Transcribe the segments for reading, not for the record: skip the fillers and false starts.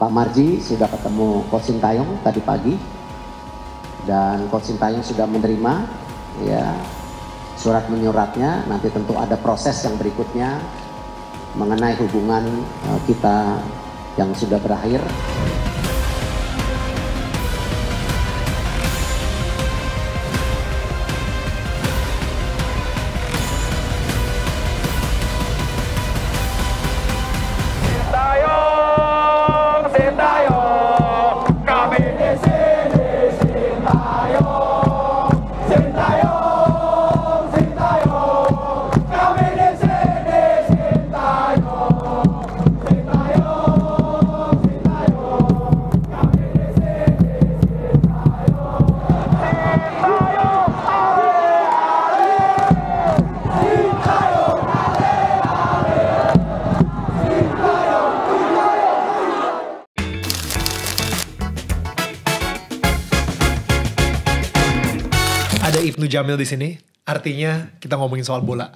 Pak Marji sudah ketemu Coach Sintayong tadi pagi dan Coach Sintayong sudah menerima ya surat menyuratnya. Nanti tentu ada proses yang berikutnya mengenai hubungan kita yang sudah berakhir. Ibnu Jamil di sini, artinya kita ngomongin soal bola.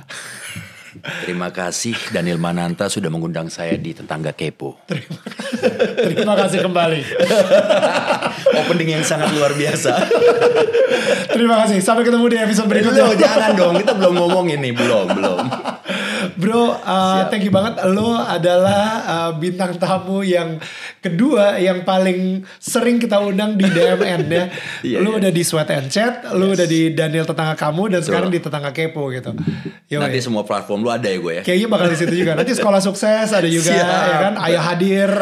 Terima kasih Daniel Mananta sudah mengundang saya di Tetangga Kepo. Terima kasih kembali. Opening yang sangat luar biasa. Terima kasih. Sampai ketemu di episode berikutnya. Jangan dong, kita belum ngomongin nih, belum. Bro, thank you banget. Lo adalah bintang tamu yang kedua yang paling sering kita undang di DMN ya. Lo udah di Sweat and Chat, lo udah di Daniel Tetangga Kamu, dan sekarang di Tetangga Kepo gitu. Nanti semua platform lo ada ya gue ya. Kayaknya bakal di situ juga. Nanti Sekolah Sukses ada juga, ya kan? Ayah Hadir,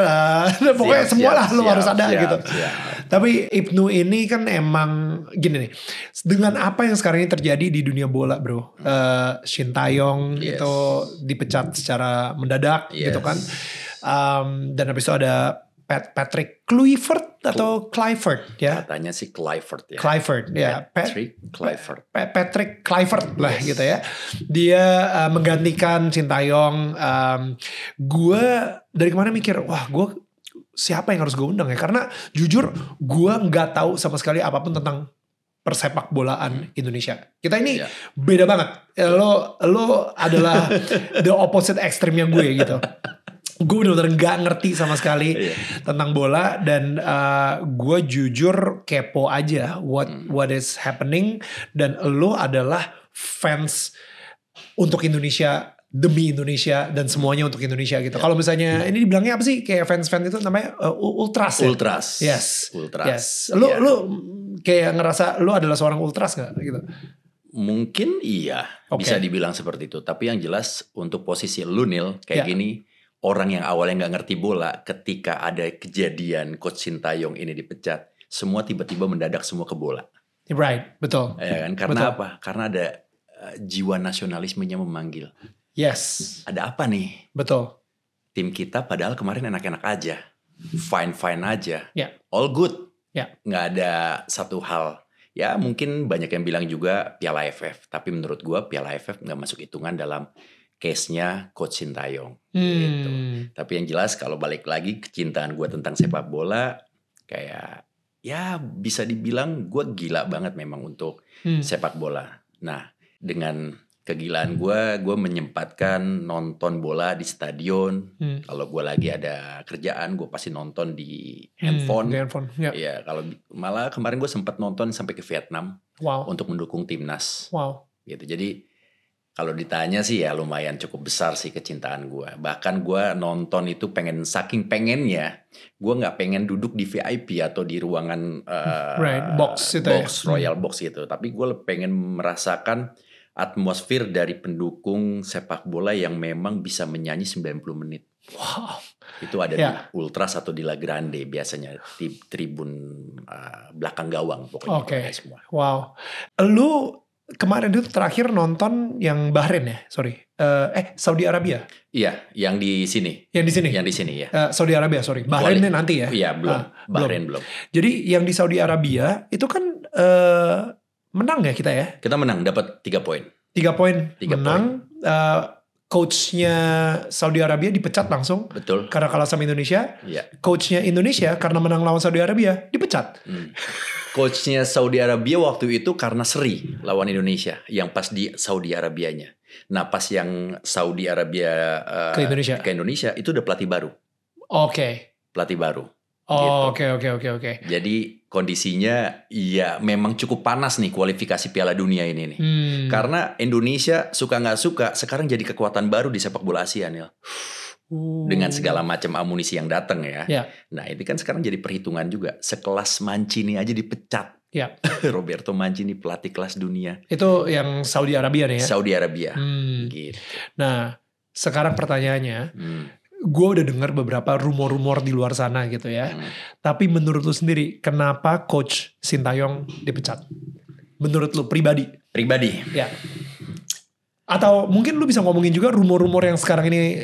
pokoknya semua lah lo harus ada gitu. Tapi Ibnu ini kan emang gini nih, dengan apa yang sekarang ini terjadi di dunia bola bro, Sintayong itu dipecat secara mendadak gitu kan, dan habis itu ada Patrick Kluivert atau Kluivert ya, katanya sih Kluivert ya, Patrick Kluivert lah gitu ya, dia menggantikan Sintayong. Gue dari kemarin mikir, wah gue siapa yang harus gue undang ya, karena jujur gue nggak tahu sama sekali apapun tentang persepak bolaan Indonesia. Kita ini beda banget. Lo adalah the opposite extreme yang gue gitu. Gue benar-benar gak ngerti sama sekali tentang bola, dan gue jujur kepo aja what is happening, dan lo adalah fans untuk Indonesia, demi Indonesia, dan semuanya untuk Indonesia gitu. Kalau misalnya ini dibilangnya apa sih, kayak fans itu namanya ultras ya? Ultras. Yes. Ultras. Lu kayak ngerasa lu adalah seorang ultras gak gitu? Mungkin iya, bisa dibilang seperti itu. Tapi yang jelas untuk posisi lu Nil kayak gini, orang yang awalnya gak ngerti bola, ketika ada kejadian Coach Sintayong ini dipecat, semua tiba-tiba mendadak semua ke bola. Right, betul. Ya kan? Karena apa? Karena ada jiwa nasionalismenya memanggil. Yes. Ada apa nih? Betul. Tim kita padahal kemarin enak-enak aja, fine aja, all good, nggak ada satu hal. Ya mungkin banyak yang bilang juga Piala AFF, tapi menurut gue Piala AFF nggak masuk hitungan dalam case-nya Coach Sintayong. Gitu. Tapi yang jelas kalau balik lagi kecintaan gue tentang sepak bola, kayak ya bisa dibilang gue gila banget memang untuk sepak bola. Nah dengan kegilaan gue menyempatkan nonton bola di stadion. Kalau gue lagi ada kerjaan, gue pasti nonton di handphone. Ya, kalau malah kemarin gue sempat nonton sampai ke Vietnam untuk mendukung timnas. Gitu. Jadi kalau ditanya sih ya lumayan cukup besar sih kecintaan gue. Bahkan gue nonton itu saking pengennya, gue nggak pengen duduk di VIP atau di ruangan box Royal Box gitu. Tapi gue pengen merasakan atmosfer dari pendukung sepak bola yang memang bisa menyanyi 90 menit. Wow. Itu ada di Ultras atau di La Grande biasanya, di tribun belakang gawang pokoknya semua. Wow. Lu kemarin itu terakhir nonton yang Bahrain ya? Saudi Arabia. Iya, yang di sini. Yang di sini ya. Saudi Arabia, sorry. Bahrain nanti ya? Iya, belum. Bahrain belum. Jadi yang di Saudi Arabia itu kan menang ya kita ya? Kita menang, dapat 3 poin. 3 poin menang. Coachnya Saudi Arabia dipecat langsung. Betul. Karena kalah sama Indonesia. Coachnya Indonesia karena menang lawan Saudi Arabia dipecat. Coachnya Saudi Arabia waktu itu karena seri lawan Indonesia. Yang pas di Saudi Arabianya. Nah pas yang Saudi Arabia ke Indonesia itu udah pelatih baru. Oke. pelatih baru. Oh, oke. Jadi kondisinya ya memang cukup panas nih kualifikasi Piala Dunia ini nih. Karena Indonesia suka nggak suka sekarang jadi kekuatan baru di sepak bola Asia nih. Dengan segala macam amunisi yang datang ya. Nah ini kan sekarang jadi perhitungan juga. Sekelas Mancini aja dipecat. Roberto Mancini pelatih kelas dunia. Itu yang Saudi Arabia nih ya? Saudi Arabia. Gitu. Nah sekarang pertanyaannya. Gue udah dengar beberapa rumor-rumor di luar sana gitu ya. Tapi menurut lu sendiri, kenapa Coach Sintayong dipecat? Menurut lu pribadi? Pribadi? Ya. Atau mungkin lu bisa ngomongin juga rumor-rumor yang sekarang ini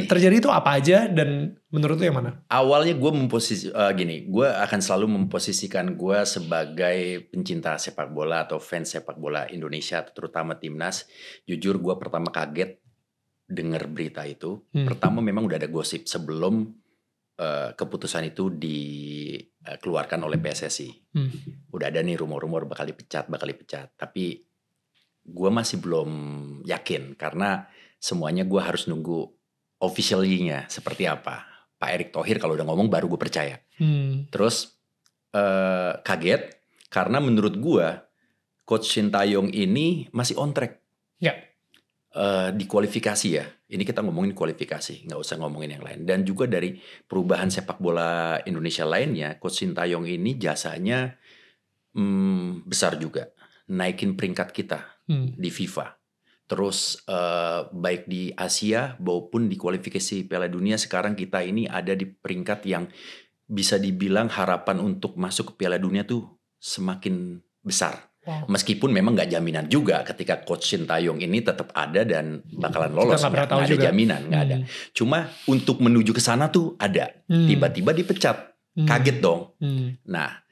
terjadi itu apa aja dan menurut lu yang mana? Awalnya gue gue akan selalu memposisikan gue sebagai pencinta sepak bola atau fans sepak bola Indonesia, terutama timnas. Jujur gue pertama kaget dengar berita itu. Pertama memang udah ada gosip sebelum keputusan itu dikeluarkan oleh PSSI. Udah ada nih rumor-rumor bakal dipecat. Tapi gue masih belum yakin karena semuanya gue harus nunggu officially-nya seperti apa. Pak Erick Thohir kalau udah ngomong baru gue percaya. Terus kaget karena menurut gue Coach Sintayong ini masih on track. Di kualifikasi ya, ini kita ngomongin kualifikasi, nggak usah ngomongin yang lain. Dan juga dari perubahan sepak bola Indonesia lainnya, Coach Sintayong ini jasanya besar juga, naikin peringkat kita di FIFA. Terus baik di Asia maupun di kualifikasi Piala Dunia sekarang kita ini ada di peringkat yang bisa dibilang harapan untuk masuk ke Piala Dunia tuh semakin besar. Meskipun memang nggak jaminan juga ketika Coach Sintayong ini tetap ada dan bakalan lolos, nggak ada jaminan, nggak ada. Cuma untuk menuju ke sana tuh ada. Tiba-tiba dipecat, kaget dong. Nah,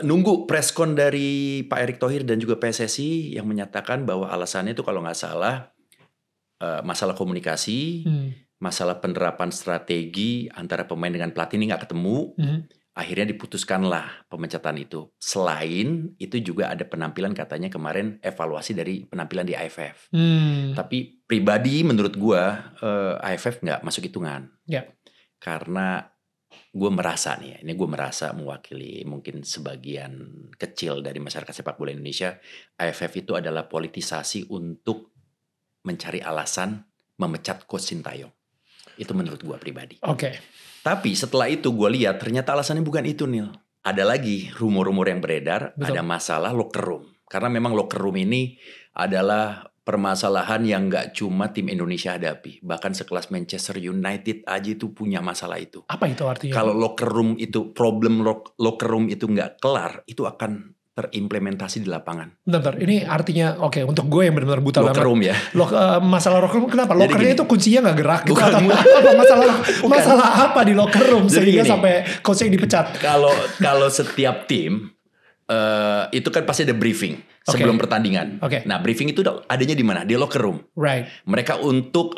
nunggu preskon dari Pak Erick Thohir dan juga PSSI yang menyatakan bahwa alasannya itu kalau nggak salah masalah komunikasi, masalah penerapan strategi antara pemain dengan pelatih ini nggak ketemu. Akhirnya diputuskanlah pemecatan itu. Selain itu juga ada penampilan katanya kemarin evaluasi dari penampilan di AFF. Tapi pribadi menurut gue AFF nggak masuk hitungan. Karena gue merasa nih, ini gue merasa mewakili mungkin sebagian kecil dari masyarakat sepak bola Indonesia. AFF itu adalah politisasi untuk mencari alasan memecat Coach Sintayong. Itu menurut gue pribadi. Tapi setelah itu gue lihat ternyata alasannya bukan itu, Nil. Ada lagi rumor-rumor yang beredar, ada masalah locker room. Karena memang locker room ini adalah permasalahan yang gak cuma tim Indonesia hadapi. Bahkan sekelas Manchester United aja itu punya masalah itu. Apa itu artinya? Kalau locker room itu, problem locker room itu gak kelar, itu akan terimplementasi di lapangan. Bentar, ini artinya untuk gue yang benar-benar buta locker room ya. Masalah locker room kenapa? Lockernya itu kuncinya nggak gerak gitu atau masalah apa di locker room sehingga sampai coach yang dipecat? Kalau setiap tim itu kan pasti ada briefing sebelum pertandingan. Nah, briefing itu adanya di mana? Di locker room. Mereka untuk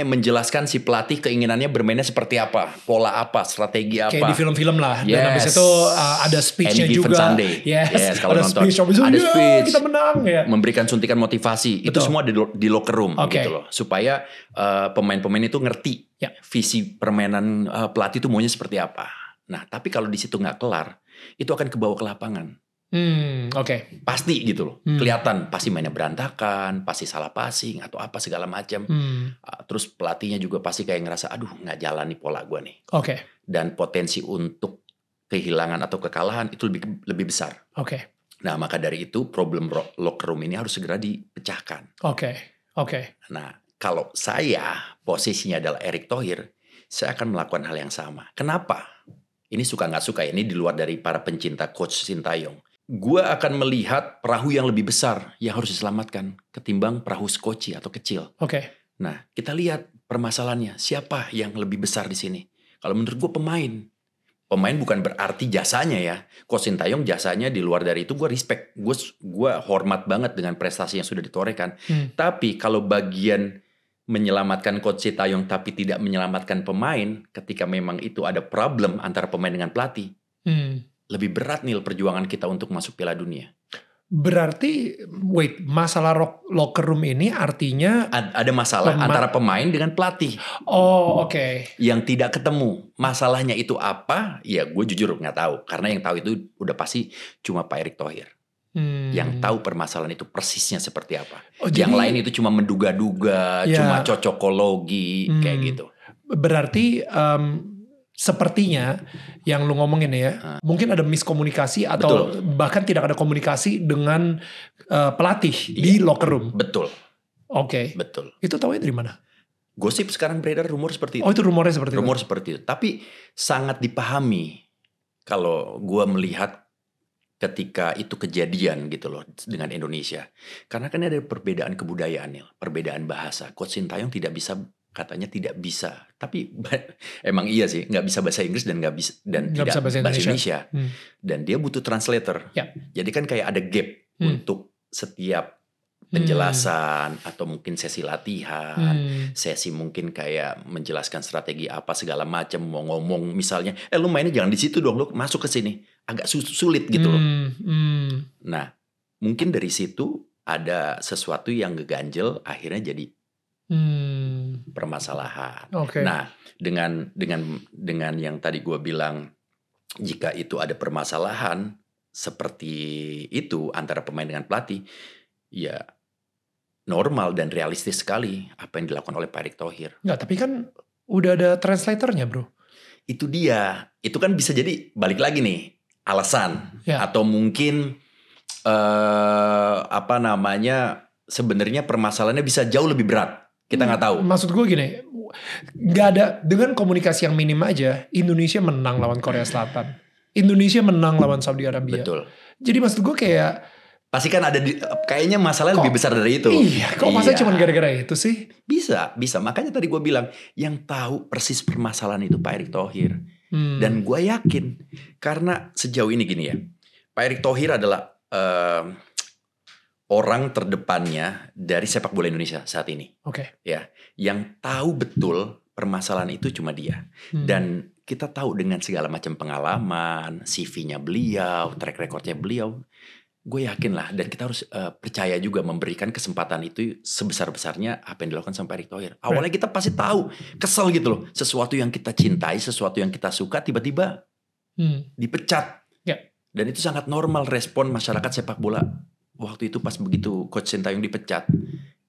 menjelaskan si pelatih keinginannya bermainnya seperti apa, pola apa, strategi apa. Kayak di film-film lah. Dan habis itu ada speech-nya juga. Sunday. Kalau ada nonton speech, ada speech. Kita menang ya. Memberikan suntikan motivasi. Betul. Itu semua di locker room gitu loh. Supaya pemain-pemain itu ngerti visi permainan pelatih itu maunya seperti apa. Nah, tapi kalau di situ nggak kelar, itu akan kebawa ke lapangan. Pasti gitu loh. Kelihatan pasti mainnya berantakan, pasti salah passing atau apa segala macam. Terus pelatihnya juga pasti kayak ngerasa aduh nggak jalan nih pola gue nih. Dan potensi untuk kehilangan atau kekalahan itu lebih besar. Nah, maka dari itu problem locker room ini harus segera dipecahkan. Nah, kalau saya posisinya adalah Erick Thohir, saya akan melakukan hal yang sama. Kenapa? Ini suka nggak suka ya, ini di luar dari para pencinta Coach Sintayong. Gue akan melihat perahu yang lebih besar yang harus diselamatkan ketimbang perahu skoci atau kecil. Nah, kita lihat permasalahannya. Siapa yang lebih besar di sini? Kalau menurut gue pemain. Pemain bukan berarti jasanya ya. Coach Sintayong jasanya di luar dari itu gue respect. Gue hormat banget dengan prestasi yang sudah ditorehkan. Tapi kalau bagian menyelamatkan Coach Sintayong tapi tidak menyelamatkan pemain ketika memang itu ada problem antara pemain dengan pelatih, lebih berat nih perjuangan kita untuk masuk Piala Dunia. Berarti, masalah locker room ini artinya ada masalah antara pemain dengan pelatih. Oh, oke. Yang tidak ketemu. Masalahnya itu apa? Ya gue jujur nggak tahu. Karena yang tahu itu udah pasti cuma Pak Erick Thohir. Yang tahu permasalahan itu persisnya seperti apa. Yang lain itu cuma menduga-duga, cuma cocokologi, kayak gitu. Berarti sepertinya yang lu ngomongin ya, mungkin ada miskomunikasi atau bahkan tidak ada komunikasi dengan pelatih di locker room. Betul. Oke. Betul. Itu taunya dari mana? Gosip sekarang beredar, rumor seperti itu. Oh, itu rumornya seperti rumor seperti itu. Tapi sangat dipahami kalau gue melihat ketika itu kejadian gitu loh dengan Indonesia. Karena kan ada perbedaan kebudayaan ya, perbedaan bahasa. Coach Sintayong katanya tidak bisa, tapi emang iya sih, nggak bisa bahasa Inggris dan nggak bisa tidak bisa bahasa Indonesia. Dan dia butuh translator. Jadi kan kayak ada gap untuk setiap penjelasan atau mungkin sesi latihan, sesi mungkin kayak menjelaskan strategi apa segala macam, mau ngomong misalnya, lu mainnya jangan di situ dong, lu masuk ke sini, agak sulit gitu loh. Nah, mungkin dari situ ada sesuatu yang ngeganjel, akhirnya jadi permasalahan. Nah, dengan yang tadi gue bilang, jika itu ada permasalahan seperti itu antara pemain dengan pelatih, ya normal dan realistis sekali apa yang dilakukan oleh Pak Erick Thohir. Nggak, tapi kan udah ada translatornya, bro. Itu dia. Itu kan bisa jadi balik lagi nih alasan atau mungkin sebenarnya permasalahannya bisa jauh lebih berat. Kita nggak tahu. Maksud gue gini, nggak ada, dengan komunikasi yang minim aja, Indonesia menang lawan Korea Selatan, Indonesia menang lawan Saudi Arabia. Betul. Jadi maksud gue kayak pasti kan ada kayaknya masalah lebih besar dari itu. Iya, kok masa cuma gara-gara itu sih? Bisa. Makanya tadi gue bilang, yang tahu persis permasalahan itu Pak Erick Thohir. Dan gue yakin, karena sejauh ini gini ya, Pak Erick Thohir adalah orang terdepannya dari sepak bola Indonesia saat ini. Ya, yang tahu betul permasalahan itu cuma dia. Dan kita tahu dengan segala macam pengalaman, CV-nya beliau, track recordnya beliau. Gue yakin lah, dan kita harus percaya juga memberikan kesempatan itu sebesar-besarnya apa yang dilakukan sama Erick Thohir. Awalnya kita pasti tahu, kesel gitu loh. Sesuatu yang kita cintai, sesuatu yang kita suka, tiba-tiba dipecat. Dan itu sangat normal respon masyarakat sepak bola waktu itu pas begitu Coach Sintayong dipecat.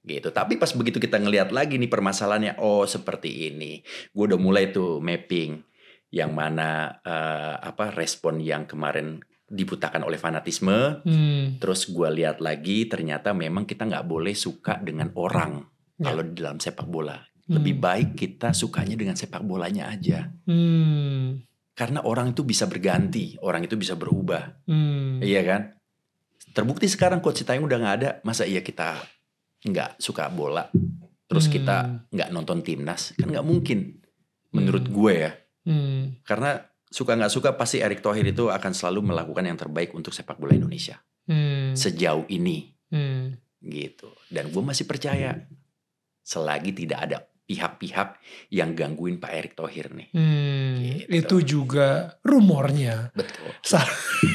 Gitu. Tapi pas begitu kita ngelihat lagi nih permasalahannya, oh seperti ini. Gue udah mulai tuh mapping yang mana respon yang kemarin dibutakan oleh fanatisme. Terus gue lihat lagi ternyata memang kita nggak boleh suka dengan orang kalau di dalam sepak bola. Lebih baik kita sukanya dengan sepak bolanya aja. Karena orang itu bisa berganti, orang itu bisa berubah. Iya kan? Terbukti sekarang Coach Sintayong udah nggak ada, masa iya kita nggak suka bola, terus kita nggak nonton timnas? Kan nggak mungkin, menurut gue ya. Karena suka nggak suka pasti Erick Thohir itu akan selalu melakukan yang terbaik untuk sepak bola Indonesia sejauh ini, gitu. Dan gue masih percaya selagi tidak ada pihak-pihak yang gangguin Pak Erick Thohir nih. Gitu. Itu juga rumornya. Betul.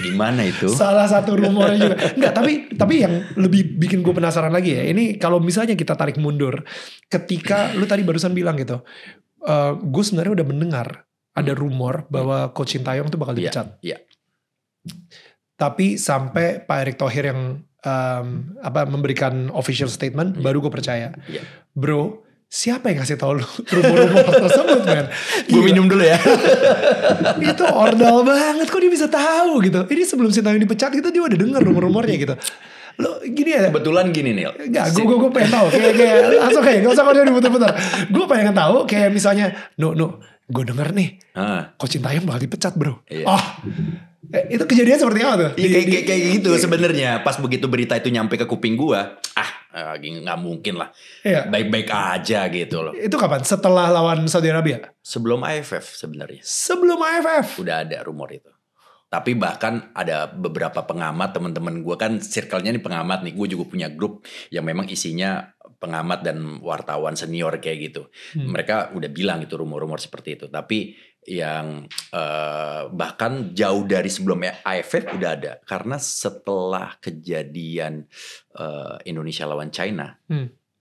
Gimana itu? Salah satu rumornya juga. Enggak, tapi yang lebih bikin gue penasaran lagi ya. Ini kalau misalnya kita tarik mundur, ketika lu tadi barusan bilang gitu, gue sebenarnya udah mendengar ada rumor bahwa Coach Sintayong tuh bakal dipecat. Iya. Tapi sampai Pak Erick Thohir yang memberikan official statement, baru gue percaya. Bro, siapa yang ngasih tahu lu rumor-rumor tersebut, men? Gue minum dulu ya. Itu ordal banget, kok dia bisa tahu gitu. Ini sebelum Sintayong dipecat gitu dia udah dengar rumor-rumornya gitu. Lo gini ya. Kebetulan gini Nil. Enggak, gue pengen tahu kayak langsung kayak gak usah kau dia diputar-putar. Gue pengen tahu kayak misalnya, gue denger nih, Coach Sintayong bakal dipecat, bro. Iya. Itu kejadian seperti apa tuh? Kayak gitu sebenarnya. Pas begitu berita itu nyampe ke kuping gua, nggak mungkin lah. Iya. Baik-baik aja gitu loh. Itu kapan? Setelah lawan Saudi Arabia? Sebelum AFF sebenarnya. Sebelum AFF? Udah ada rumor itu. Tapi bahkan ada beberapa pengamat, teman-teman gue kan circle-nya nih pengamat nih. Gue juga punya grup yang memang isinya pengamat dan wartawan senior kayak gitu. Mereka udah bilang itu rumor-rumor seperti itu. Tapi yang bahkan jauh dari sebelum AFF udah ada. Karena setelah kejadian Indonesia lawan China,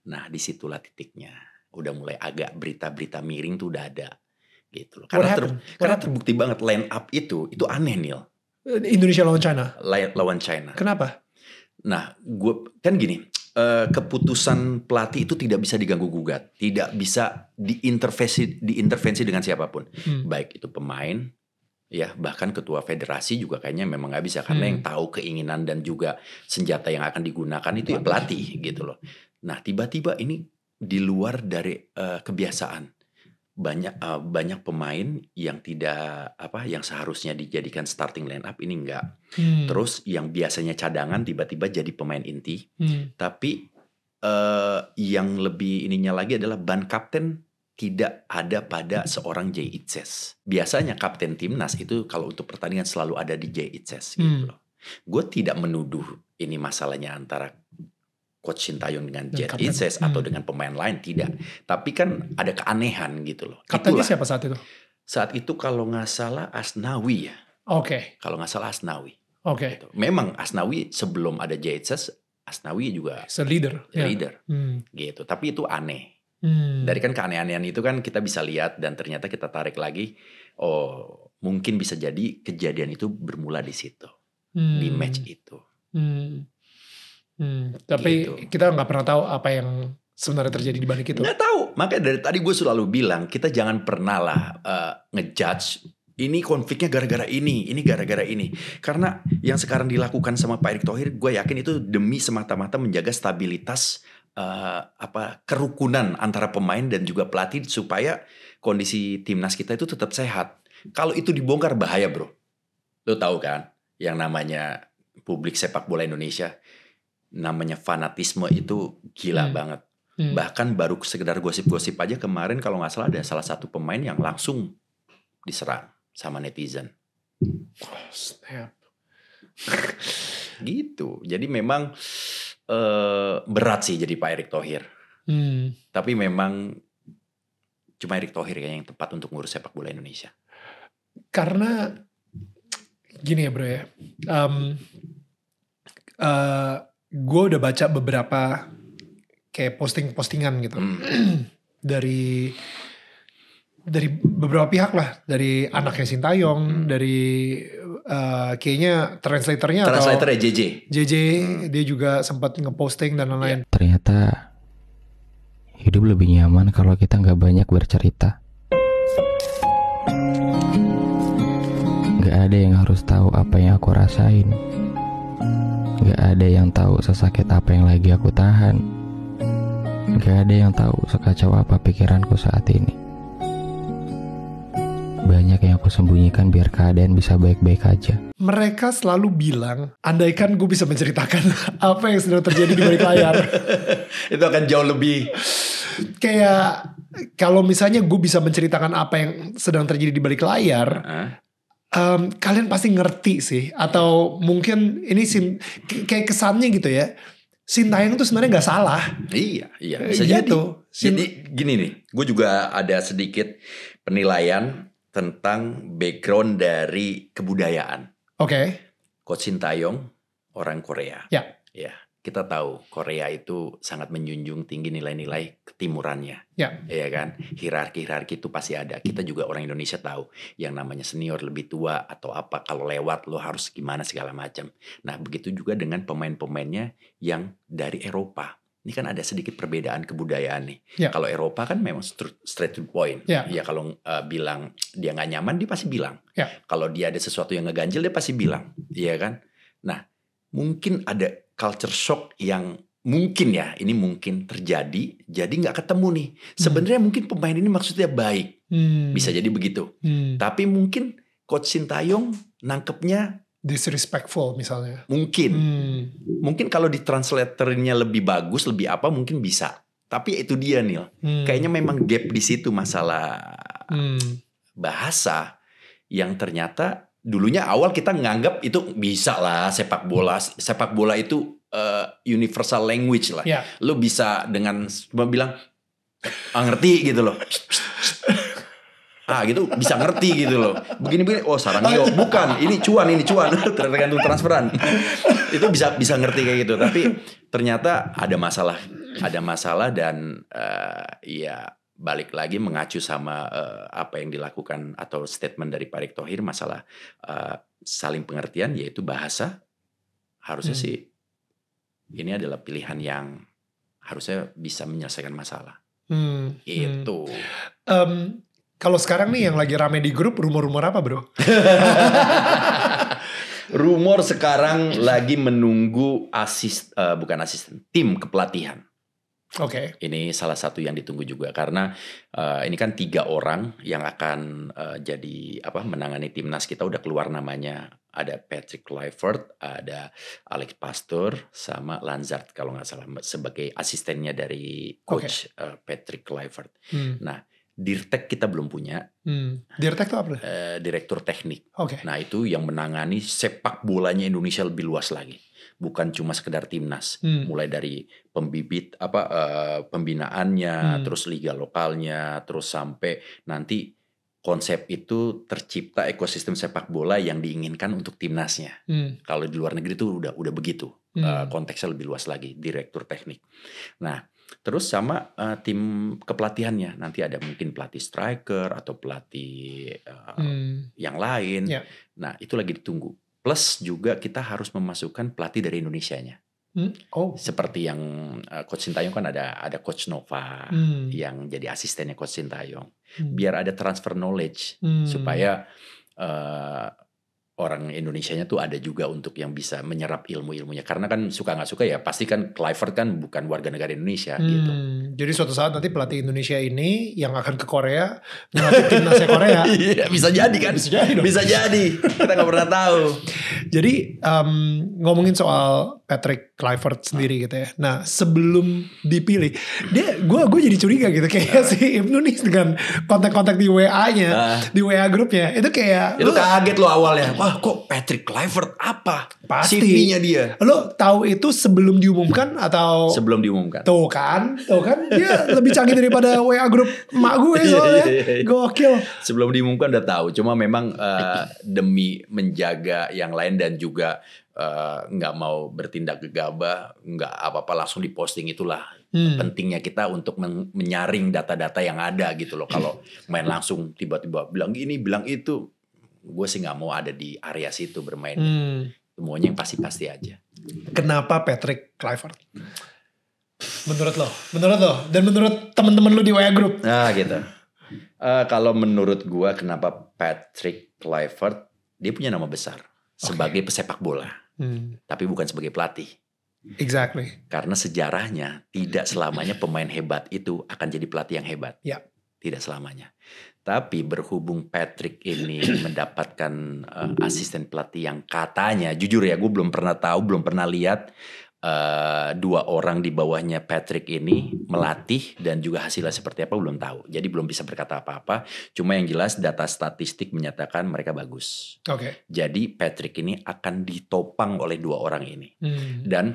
nah disitulah titiknya. Udah mulai agak berita-berita miring tuh udah ada. Gitu loh. Karena terbukti banget line up itu aneh, Neil. Indonesia lawan China? Lawan China. Kenapa? Nah, gue kan gini, keputusan pelatih itu tidak bisa diganggu-gugat, tidak bisa diintervensi dengan siapapun, baik itu pemain, ya bahkan ketua federasi juga kayaknya memang nggak bisa karena yang tahu keinginan dan juga senjata yang akan digunakan itu ya pelatih gitu loh. Nah, tiba-tiba ini di luar dari kebiasaan. Banyak pemain yang yang seharusnya dijadikan starting line up ini enggak. Terus yang biasanya cadangan tiba-tiba jadi pemain inti. Tapi yang lebih ininya lagi adalah ban kapten tidak ada pada seorang Jay Itzes. Biasanya kapten timnas itu kalau untuk pertandingan selalu ada di Jay Itzes gitu loh. Gue tidak menuduh ini masalahnya antara Coach Sintayong dengan Jay Itzes atau dengan pemain lain, tidak. Tapi kan ada keanehan gitu loh. Kaptennya siapa saat itu? Saat itu kalau nggak salah Asnawi ya. Oke. Kalau nggak salah Asnawi. Oke. Gitu. Memang Asnawi sebelum ada Jay Itzes, Asnawi juga leader. Gitu. Tapi itu aneh. Dari kan keanehan itu kan kita bisa lihat dan ternyata kita tarik lagi. Oh, mungkin bisa jadi kejadian itu bermula di situ. Di match itu. Tapi gitu. Kita nggak pernah tahu apa yang sebenarnya terjadi di balik itu. Nggak tahu. Makanya dari tadi gue selalu bilang kita jangan pernah lah ngejudge. Ini konfliknya gara-gara ini gara-gara ini. Karena yang sekarang dilakukan sama Pak Erick Thohir, gue yakin itu demi semata-mata menjaga stabilitas kerukunan antara pemain dan juga pelatih supaya kondisi timnas kita itu tetap sehat. Kalau itu dibongkar bahaya, bro. Lo tahu kan, yang namanya publik sepak bola Indonesia. Namanya fanatisme itu gila banget. Bahkan baru sekedar gosip-gosip aja kemarin kalau nggak salah ada salah satu pemain yang langsung diserang sama netizen. Snap. Gitu. Jadi memang berat sih jadi Pak Erick Thohir. Tapi memang cuma Erick Thohir yang tepat untuk ngurus sepak bola Indonesia. Karena gini ya bro ya. Gue udah baca beberapa kayak postingan gitu dari beberapa pihak lah, dari anaknya Sintayong, dari kayaknya translatornya JJ dia juga sempat ngeposting dan lain-lain. Ternyata hidup lebih nyaman kalau kita nggak banyak bercerita. Nggak ada yang harus tahu apa yang aku rasain. Gak ada yang tahu sesakit apa yang lagi aku tahan. Gak ada yang tahu sekacau apa pikiranku saat ini. Banyak yang aku sembunyikan biar keadaan bisa baik-baik aja. Mereka selalu bilang, andaikan gue bisa menceritakan apa yang sedang terjadi di balik layar. Itu akan jauh lebih. Kayak kalau misalnya gue bisa menceritakan apa yang sedang terjadi di balik layar, kalian pasti ngerti sih. Atau mungkin ini kayak kesannya gitu ya, Sintayong tuh sebenarnya nggak salah. Iya bisa gitu. Jadi gini nih, gue juga ada sedikit penilaian tentang background dari kebudayaan. Oke. Coach Sintayong orang Korea. Ya. Kita tahu Korea itu sangat menjunjung tinggi nilai-nilai ketimurannya. Ya. Iya kan? Hierarki itu pasti ada. Kita juga orang Indonesia tahu yang namanya senior lebih tua atau apa, kalau lewat lo harus gimana segala macam. Nah, begitu juga dengan pemain-pemainnya yang dari Eropa. Ini kan ada sedikit perbedaan kebudayaan nih. Ya. Kalau Eropa kan memang straight to the point. Ya kalau bilang dia nggak nyaman, dia pasti bilang. Ya. Kalau dia ada sesuatu yang ngeganjel, dia pasti bilang. Iya kan? Nah, mungkin ada culture shock yang mungkin ini mungkin terjadi, jadi nggak ketemu nih. Sebenarnya mungkin pemain ini maksudnya baik, bisa jadi begitu. Tapi mungkin Coach Sintayong nangkepnya disrespectful misalnya. Mungkin kalau di translatornya lebih bagus, lebih apa mungkin bisa. Tapi itu dia Neil. Kayaknya memang gap di situ masalah bahasa yang ternyata dulunya awal kita nganggap itu bisa lah sepak bola itu universal language lah. Yeah. Lu bisa dengan bilang ngerti gitu loh. Gitu bisa ngerti gitu loh. Begini-begini, oh Sarangyo, bukan, ini cuan, tergantung transferan. Itu bisa ngerti kayak gitu. Tapi ternyata ada masalah dan ya balik lagi mengacu sama apa yang dilakukan atau statement dari Pak Erick Thohir masalah saling pengertian, yaitu bahasa. Harusnya sih ini adalah pilihan yang harusnya bisa menyelesaikan masalah. Itu. Kalau sekarang nih yang lagi rame di grup, rumor-rumor apa bro? Rumor sekarang lagi menunggu tim kepelatihan. Oke. Ini salah satu yang ditunggu juga karena ini kan 3 orang yang akan jadi menangani timnas kita, udah keluar namanya. Ada Patrick Kluivert, ada Alex Pastoor, sama Lanzard kalau nggak salah sebagai asistennya dari coach Patrick Kluivert. Nah, Dirtek kita belum punya. Dirtek itu apa? Direktur teknik. Oke. Nah itu yang menangani sepak bolanya Indonesia lebih luas lagi. Bukan cuma sekedar timnas. Mulai dari pembinaannya, terus liga lokalnya, terus sampai nanti konsep itu tercipta ekosistem sepak bola yang diinginkan untuk timnasnya. Kalau di luar negeri itu udah begitu. Konteksnya lebih luas lagi. Direktur teknik. Nah. Terus sama tim kepelatihannya, nanti ada mungkin pelatih striker atau pelatih yang lain. Yeah. Nah itu lagi ditunggu. Plus juga kita harus memasukkan pelatih dari Indonesianya. Seperti yang Coach Sintayong kan ada Coach Nova yang jadi asistennya Coach Sintayong. Biar ada transfer knowledge supaya orang Indonesianya tuh ada juga untuk yang bisa menyerap ilmu-ilmunya. Karena kan suka nggak suka ya pasti kan Kluivert kan bukan warga negara Indonesia gitu. Jadi suatu saat nanti pelatih Indonesia ini yang akan ke Korea ngelatih timnasnya Korea. Iya bisa jadi kan. Bisa jadi. Kita nggak pernah tahu. Jadi ngomongin soal Patrick Kluivert sendiri gitu ya. Nah sebelum dipilih, gue jadi curiga gitu kayak si Ibnu nih dengan kontak-kontak di WA-nya, di WA grupnya itu kayak. Itu kaget lo awalnya. Wah kok Patrick Kluivert apa? Pasti. CV-nya dia. Lo tahu itu sebelum diumumkan atau? Sebelum diumumkan. Tuh kan dia lebih canggih daripada WA grup emak gue soalnya. Gokil. Sebelum diumumkan udah tahu. Cuma memang demi menjaga yang lain dan juga nggak mau bertindak gegabah, nggak apa-apa langsung diposting, itulah pentingnya kita untuk menyaring data-data yang ada gitu loh. Kalau main langsung tiba-tiba bilang gini, bilang itu, gue sih nggak mau ada di area situ bermain. Semuanya yang pasti-pasti aja. Kenapa Patrick Kluivert? Menurut lo, dan menurut teman-teman lo di WA Group? Nah gitu. Kalau menurut gue kenapa Patrick Kluivert, dia punya nama besar sebagai pesepak bola, tapi bukan sebagai pelatih. Exactly. Karena sejarahnya tidak selamanya pemain hebat itu akan jadi pelatih yang hebat. Yeah. Tidak selamanya. Tapi berhubung Patrick ini mendapatkan asisten pelatih yang katanya, jujur ya gue belum pernah tahu, belum pernah lihat 2 orang di bawahnya Patrick ini melatih dan juga hasilnya seperti apa belum tahu. Jadi belum bisa berkata apa-apa. Cuma yang jelas data statistik menyatakan mereka bagus. Okay. Jadi Patrick ini akan ditopang oleh 2 orang ini. Dan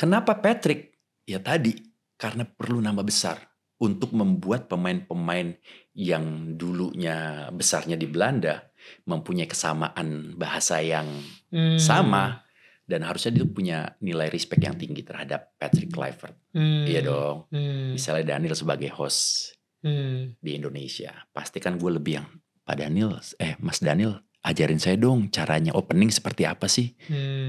kenapa Patrick? Ya tadi karena perlu nama besar untuk membuat pemain-pemain yang dulunya besarnya di Belanda mempunyai kesamaan bahasa yang sama. Dan harusnya dia punya nilai respect yang tinggi terhadap Patrick Kluivert. Iya dong. Misalnya Daniel sebagai host di Indonesia. Pasti kan gue lebih yang, Pak Daniel, Mas Daniel, ajarin saya dong caranya opening seperti apa sih.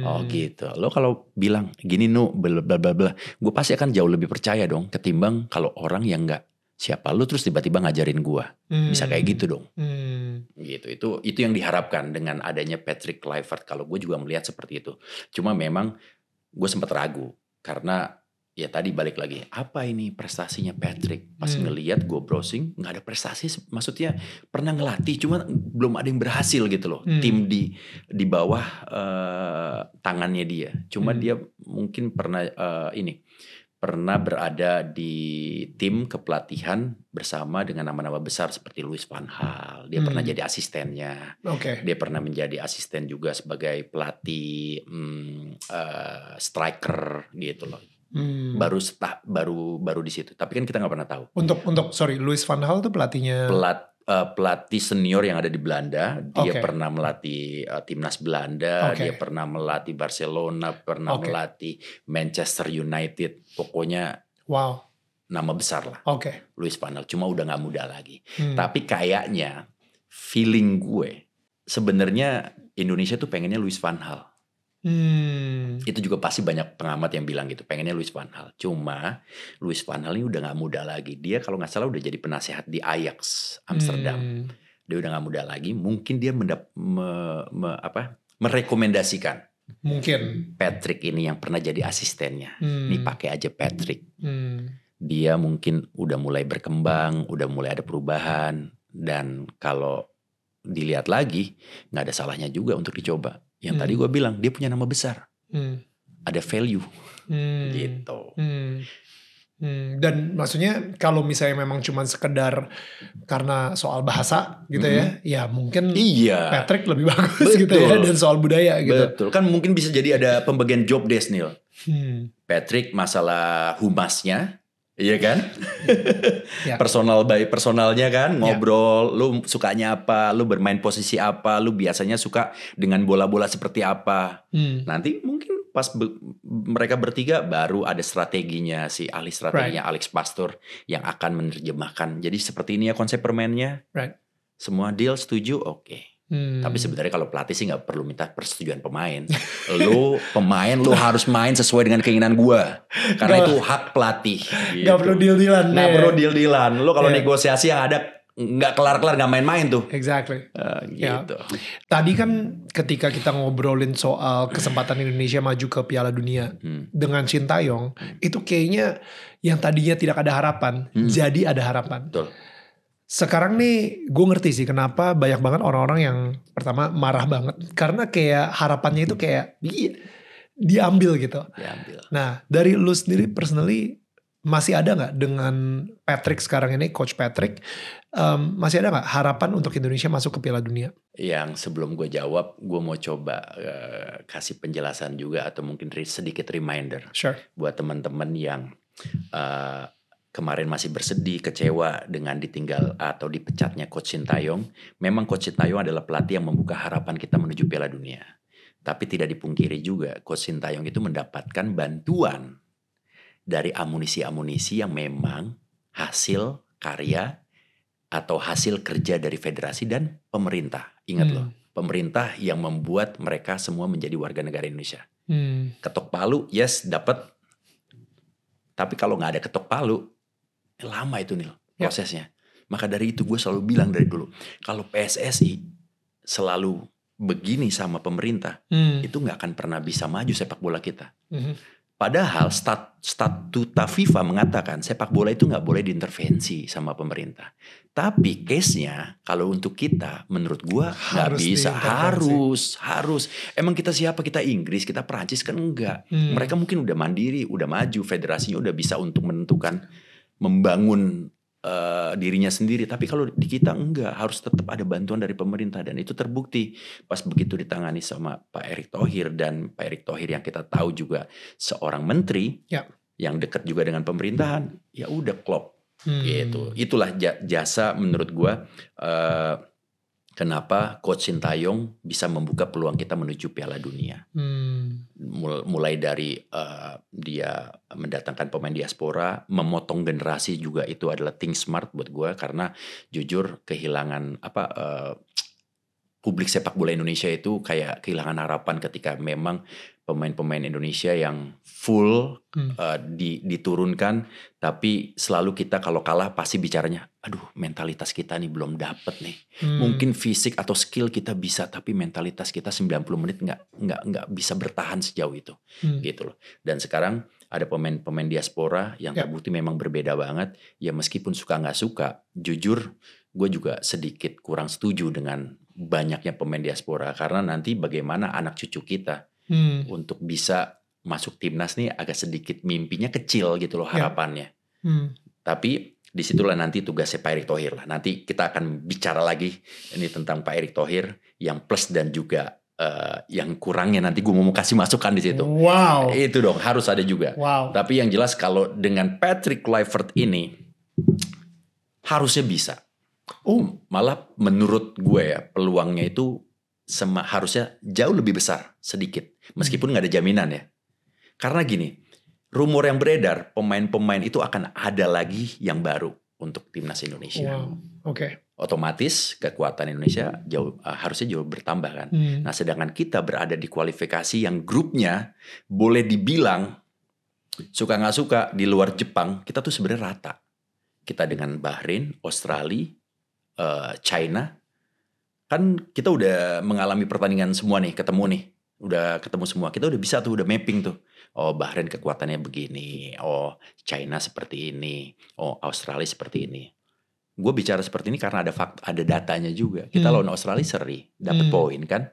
Oh gitu. Lo kalau bilang gini bla bla bla bla, gue pasti akan jauh lebih percaya dong ketimbang kalau orang yang gak siapa lu terus tiba-tiba ngajarin gue. Bisa kayak gitu dong. Gitu. Itu yang diharapkan dengan adanya Patrick Kluivert. Kalau gue juga melihat seperti itu. Cuma memang gue sempat ragu karena ya tadi balik lagi, apa ini prestasinya Patrick? Pas ngelihat gue browsing nggak ada prestasi, maksudnya pernah ngelatih cuma belum ada yang berhasil gitu loh. Tim di bawah tangannya dia. Cuma dia mungkin pernah pernah berada di tim kepelatihan bersama dengan nama-nama besar seperti Louis van Gaal. Dia pernah jadi asistennya. Dia pernah menjadi asisten juga sebagai pelatih striker gitu loh. Baru di situ. Tapi kan kita nggak pernah tahu. Louis van Gaal itu pelatihnya. Pelatih senior yang ada di Belanda. Dia pernah melatih timnas Belanda. Dia pernah melatih Barcelona. Pernah melatih Manchester United. Pokoknya nama besar lah. Louis van Gaal. Cuma udah gak muda lagi. Tapi kayaknya feeling gue sebenarnya Indonesia tuh pengennya Louis van Gaal. Itu juga pasti banyak pengamat yang bilang gitu, pengennya Louis van Gaal. Cuma Louis van Gaal ini udah gak muda lagi. Dia kalau gak salah udah jadi penasehat di Ajax Amsterdam. Dia udah gak muda lagi. Mungkin dia merekomendasikan Patrick ini yang pernah jadi asistennya. Nih pakai aja Patrick. Dia mungkin udah mulai berkembang, udah mulai ada perubahan. Dan kalau dilihat lagi, gak ada salahnya juga untuk dicoba. Yang tadi gue bilang, dia punya nama besar. Ada value. Gitu. Dan maksudnya kalau misalnya memang cuma sekedar karena soal bahasa gitu ya mungkin Patrick lebih bagus gitu ya, dan soal budaya gitu. Betul, kan mungkin bisa jadi ada pembagian job desk nih. Patrick masalah humasnya, iya kan? Personalnya kan, ngobrol, lu sukanya apa, lu bermain posisi apa, lu biasanya suka dengan bola-bola seperti apa. Nanti mungkin pas mereka bertiga baru ada strateginya, si ahli strateginya Alex Pastor yang akan menerjemahkan. Jadi seperti ini ya konsep permainnya. Semua deal setuju, oke. Tapi sebenarnya kalau pelatih sih nggak perlu minta persetujuan pemain. Lu pemain lu harus main sesuai dengan keinginan gua. Karena itu hak pelatih. Gitu. Gak perlu deal-dealan. Nggak perlu deal-dealan. Lu kalau negosiasi yang ada nggak kelar-kelar, nggak main-main tuh. Exactly. Gitu. Tadi kan ketika kita ngobrolin soal kesempatan Indonesia maju ke Piala Dunia dengan Sintayong, itu kayaknya yang tadinya tidak ada harapan, jadi ada harapan. Betul. Sekarang nih gue ngerti sih kenapa banyak banget orang-orang yang pertama marah banget. Karena kayak harapannya itu kayak diambil gitu. Nah dari lu sendiri personally masih ada gak dengan Patrick sekarang ini, Coach Patrick, masih ada gak harapan untuk Indonesia masuk ke Piala Dunia? Yang sebelum gue jawab, gue mau coba kasih penjelasan juga atau mungkin sedikit reminder buat teman-teman yang kemarin masih bersedih, kecewa dengan ditinggal atau dipecatnya Coach Sintayong. Memang Coach Sintayong adalah pelatih yang membuka harapan kita menuju Piala Dunia. Tapi tidak dipungkiri juga, Coach Sintayong itu mendapatkan bantuan dari amunisi-amunisi yang memang hasil karya atau hasil kerja dari federasi dan pemerintah. Ingat loh, pemerintah yang membuat mereka semua menjadi warga negara Indonesia. Ketok palu, yes dapat. Tapi kalau nggak ada ketok palu, lama itu Nil prosesnya. Maka dari itu gue selalu bilang dari dulu, kalau PSSI selalu begini sama pemerintah, itu nggak akan pernah bisa maju sepak bola kita. Padahal statuta FIFA mengatakan sepak bola itu nggak boleh diintervensi sama pemerintah. Tapi case-nya kalau untuk kita, menurut gua nggak bisa. Harus. Emang kita siapa? Kita Inggris, kita Perancis kan enggak. Mereka mungkin udah mandiri, udah maju, federasinya udah bisa untuk menentukan, membangun dirinya sendiri. Tapi kalau di kita enggak, harus tetap ada bantuan dari pemerintah. Dan itu terbukti pas begitu ditangani sama Pak Erick Thohir. Dan Pak Erick Thohir yang kita tahu juga seorang menteri yang dekat juga dengan pemerintahan, ya udah klop gitu. Itulah jasa menurut gua kenapa Coach Sintayong bisa membuka peluang kita menuju Piala Dunia. Mulai dari dia mendatangkan pemain diaspora, memotong generasi juga itu adalah think smart buat gue. Karena jujur kehilangan publik sepak bola Indonesia itu kayak kehilangan harapan ketika memang pemain-pemain Indonesia yang full diturunkan, tapi selalu kita kalau kalah pasti bicaranya, aduh mentalitas kita nih belum dapet nih. Mungkin fisik atau skill kita bisa, tapi mentalitas kita 90 menit nggak bisa bertahan sejauh itu, gitu loh. Dan sekarang ada pemain-pemain diaspora yang terbukti memang berbeda banget. Ya meskipun suka nggak suka, jujur gue juga sedikit kurang setuju dengan banyaknya pemain diaspora, karena nanti bagaimana anak cucu kita untuk bisa masuk timnas nih agak sedikit mimpinya kecil gitu loh harapannya. Tapi disitulah nanti tugasnya Pak Erick Thohir lah. Nanti kita akan bicara lagi ini tentang Pak Erick Thohir yang plus dan juga yang kurangnya. Nanti gue mau kasih masukan di situ. Wow. Itu dong harus ada juga. Wow. Tapi yang jelas kalau dengan Patrick Kluivert ini harusnya bisa. Malah menurut gue ya peluangnya itu harusnya jauh lebih besar sedikit. Meskipun nggak ada jaminan ya. Karena gini, rumor yang beredar pemain-pemain itu akan ada lagi yang baru untuk timnas Indonesia. Wow. Oke. Otomatis kekuatan Indonesia harusnya jauh bertambah kan. Nah sedangkan kita berada di kualifikasi yang grupnya boleh dibilang suka nggak suka di luar Jepang kita tuh sebenarnya rata. Kita dengan Bahrain, Australia, China, kan kita udah mengalami pertandingan semua nih, udah ketemu semua, kita udah bisa tuh, udah mapping tuh. Oh Bahrain kekuatannya begini, oh China seperti ini, oh Australia seperti ini. Gue bicara seperti ini karena ada datanya juga. Kita lawan Australia seri, dapat poin kan.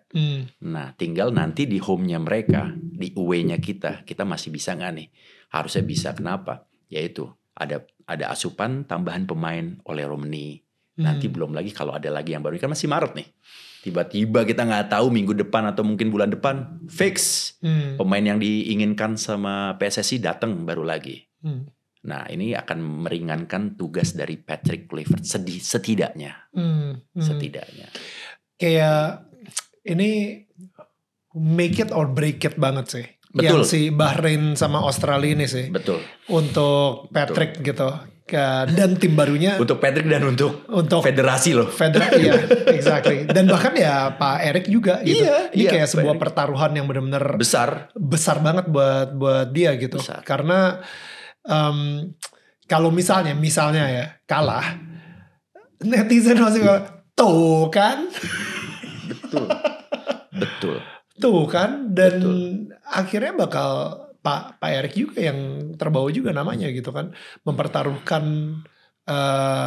Nah tinggal nanti di home-nya mereka, di away-nya kita masih bisa nggak nih? Harusnya bisa. Kenapa? Yaitu ada asupan tambahan pemain oleh Romney. Nanti belum lagi kalau ada lagi yang baru, kan masih Maret nih. Tiba-tiba kita nggak tahu minggu depan atau mungkin bulan depan fix pemain yang diinginkan sama PSSI datang baru lagi. Nah ini akan meringankan tugas dari Patrick Kluivert setidaknya. Setidaknya. Kayak ini make it or break it banget sih. Betul. Yang si Bahrain sama Australia ini sih. Betul. Untuk Patrick gitu. Dan tim barunya. Untuk Patrick dan untuk federasi loh. Iya, exactly. Dan bahkan ya Pak Erick juga gitu. Ini kayak sebuah Erick. Pertaruhan yang benar-benar besar banget buat dia gitu. Besar. Karena kalau misalnya ya kalah, netizen masih tuh kan. Betul. Tuh kan, dan akhirnya bakal Pak Erick juga yang terbawa juga namanya gitu kan, mempertaruhkan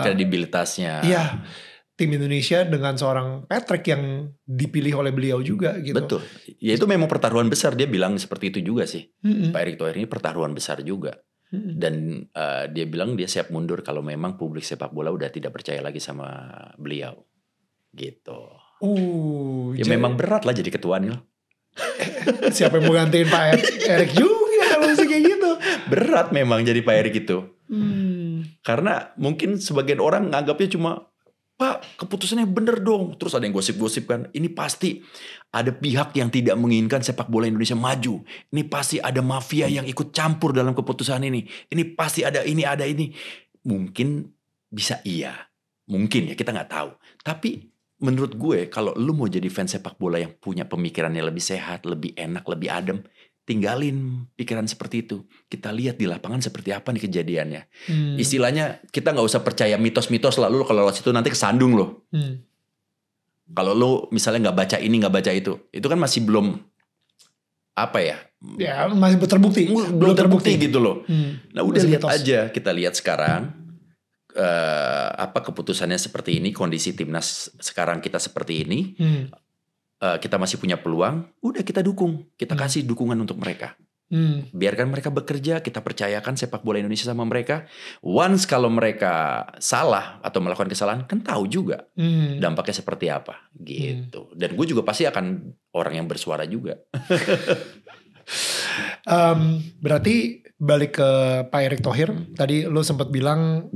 kredibilitasnya. Iya, tim Indonesia dengan seorang Patrick yang dipilih oleh beliau juga gitu. Betul. Ya itu memang pertaruhan besar, dia bilang seperti itu juga sih. Pak Erick Thohir ini pertaruhan besar juga. Dan dia bilang dia siap mundur kalau memang publik sepak bola udah tidak percaya lagi sama beliau. Gitu. Ya memang berat lah jadi ketua nih. Siapa yang mau gantiin Pak Erick juga kalau kayak gitu. Berat memang jadi Pak Erick itu. Karena mungkin sebagian orang nganggapnya cuma, Pak keputusannya bener dong. Terus ada yang gosip-gosip kan, ini pasti ada pihak yang tidak menginginkan sepak bola Indonesia maju. Ini pasti ada mafia yang ikut campur dalam keputusan ini. Ini pasti ada ini. Mungkin bisa iya. Mungkin ya, kita gak tahu. Tapi menurut gue kalau lu mau jadi fans sepak bola yang punya pemikirannya lebih sehat, lebih enak, lebih adem, tinggalin pikiran seperti itu. Kita lihat di lapangan seperti apa nih kejadiannya. Istilahnya kita nggak usah percaya mitos-mitos lah. Lu kalau lewat situ nanti kesandung loh. Kalau lu misalnya nggak baca ini, nggak baca itu kan masih belum apa ya? Ya masih terbukti. Belum terbukti gitu loh. Nah udah lihat mitos aja, kita lihat sekarang. Keputusannya seperti ini, kondisi timnas sekarang kita seperti ini, kita masih punya peluang, udah kita dukung, kita kasih dukungan untuk mereka, biarkan mereka bekerja, kita percayakan sepak bola Indonesia sama mereka. Once kalau mereka salah atau melakukan kesalahan, kan tahu juga dampaknya seperti apa, gitu. Dan gue juga pasti akan orang yang bersuara juga. Berarti balik ke Pak Erick Thohir, tadi lo sempat bilang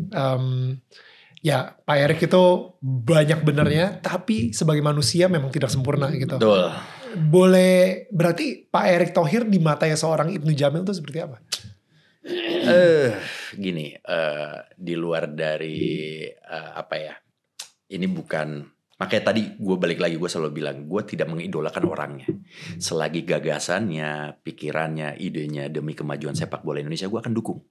ya Pak Erick itu banyak benernya, tapi sebagai manusia memang tidak sempurna gitu. Betul. Boleh, berarti Pak Erick Thohir di matanya seorang Ibnu Jamil itu seperti apa? Gini, di luar dari ini bukan. Makanya tadi gue balik lagi, gue selalu bilang gue tidak mengidolakan orangnya. Selagi gagasannya, pikirannya, idenya demi kemajuan sepak bola Indonesia, gue akan dukung